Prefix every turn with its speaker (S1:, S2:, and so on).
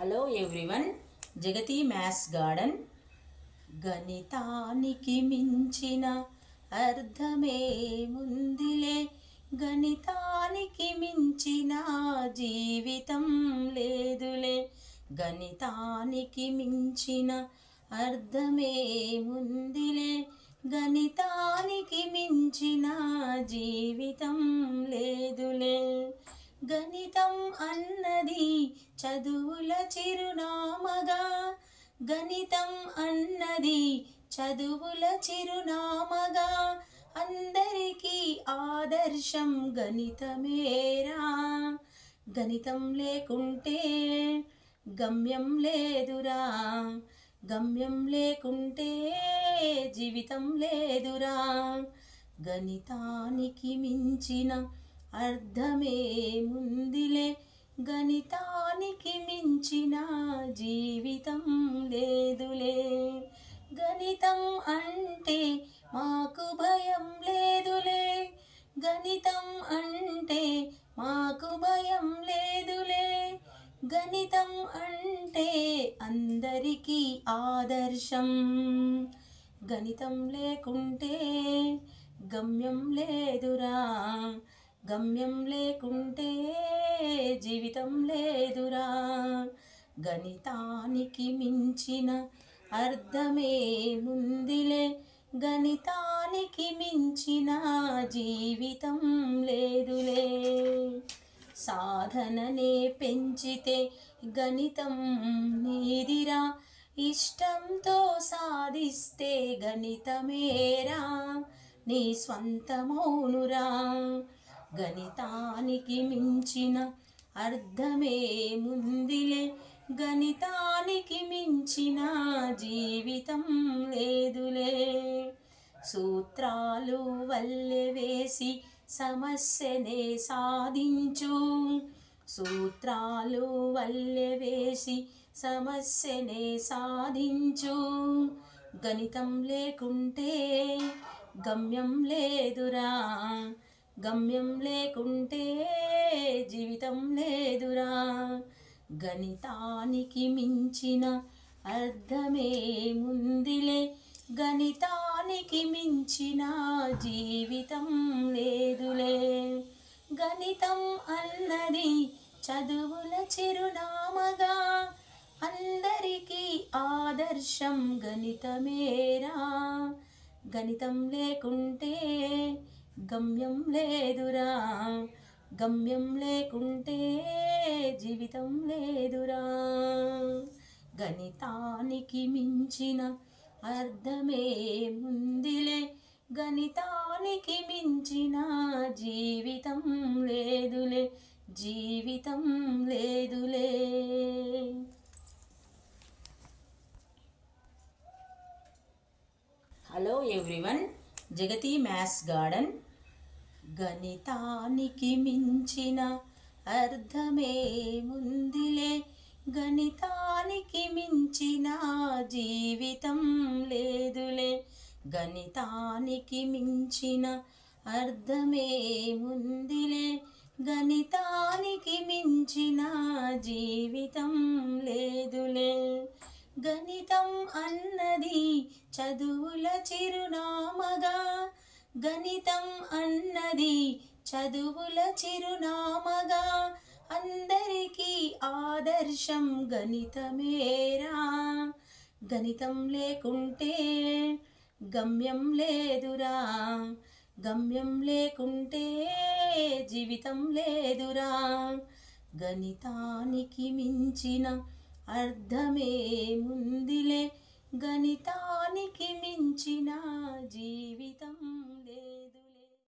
S1: Hello everyone. జగతి maths garden. గణితానికి మించిన అర్థమే ముందిలే, గణితానికి మించిన జీవితం లేదులే. గణితానికి మించిన అర్థమే ముందిలే, గణితానికి మించిన జీవితం లేదులే. గణితం అన్నది చదువుల చిరునామగా, గణితం అన్నది చదువుల చిరునామగా, అందరికీ ఆదర్శం గణితమేరా. గణితం లేకుంటే గమ్యం లేదురా, గమ్యం లేకుంటే జీవితం లేదురా. గణితానికి మించిన అర్థమే ముందిలే, గణితానికి మించిన జీవితం లేదులే. గణితం అంటే మాకు భయం లేదులే, గణితం అంటే మాకు భయం లేదులే. గణితం అంటే అందరికీ ఆదర్శం, గణితం లేకుంటే గమ్యం లేదురా, గమ్యం లేకుంటే జీవితం లేదురా. గణితానికి మించిన అర్థమే ముందిలే, గణితానికి మించిన జీవితం లేదులే. సాధననే పెంచితే గణితం నీదిరా, ఇష్టంతో సాధిస్తే గణితమేరా నీ స్వంతమౌనురా. గణితానికి మించిన అర్థమే ముందిలే, గణితానికి మించిన జీవితం లేదులే. సూత్రాలు వల్లె వేసి సమస్యనే సాధించు, సూత్రాలు వల్లె వేసి సమస్యనే సాధించు. గణితం లేకుంటే గమ్యం లేదురా, గమ్యం లేకుంటే జీవితం లేదురా. గణితానికి మించిన అర్థమే ముందిలే, గణితానికి మించిన జీవితం లేదులే. గణితం అన్నది చదువుల చిరునామగా, అందరికీ ఆదర్శం గణితమేరా. గణితం లేకుంటే గమ్యం లేదురా, గమ్యం లేకుంటే జీవితం లేదురా. గణితానికి మించిన అర్థమే ముందిలే, గణితానికి మించిన జీవితం లేదులే, జీవితం లేదులే. Hello everyone. జగతి మ్యాథ్స్ గార్డెన్. గణితానికి మించిన అర్థమే ముందిలే, గణితానికి మించిన జీవితం లేదులే. గణితానికి మించిన అర్థమే ముందిలే, గణితానికి మించిన జీవితం లేదులే. గణితం అన్నది చదువుల చిరునామగా, గణితం అన్నది చదువుల చిరునామగా, అందరికీ ఆదర్శం గణితమేరా. గణితం లేకుంటే గమ్యం లేదురా, గమ్యం లేకుంటే జీవితం లేదురా. గణితానికి మించిన అర్థమే ముందిలే, గణితా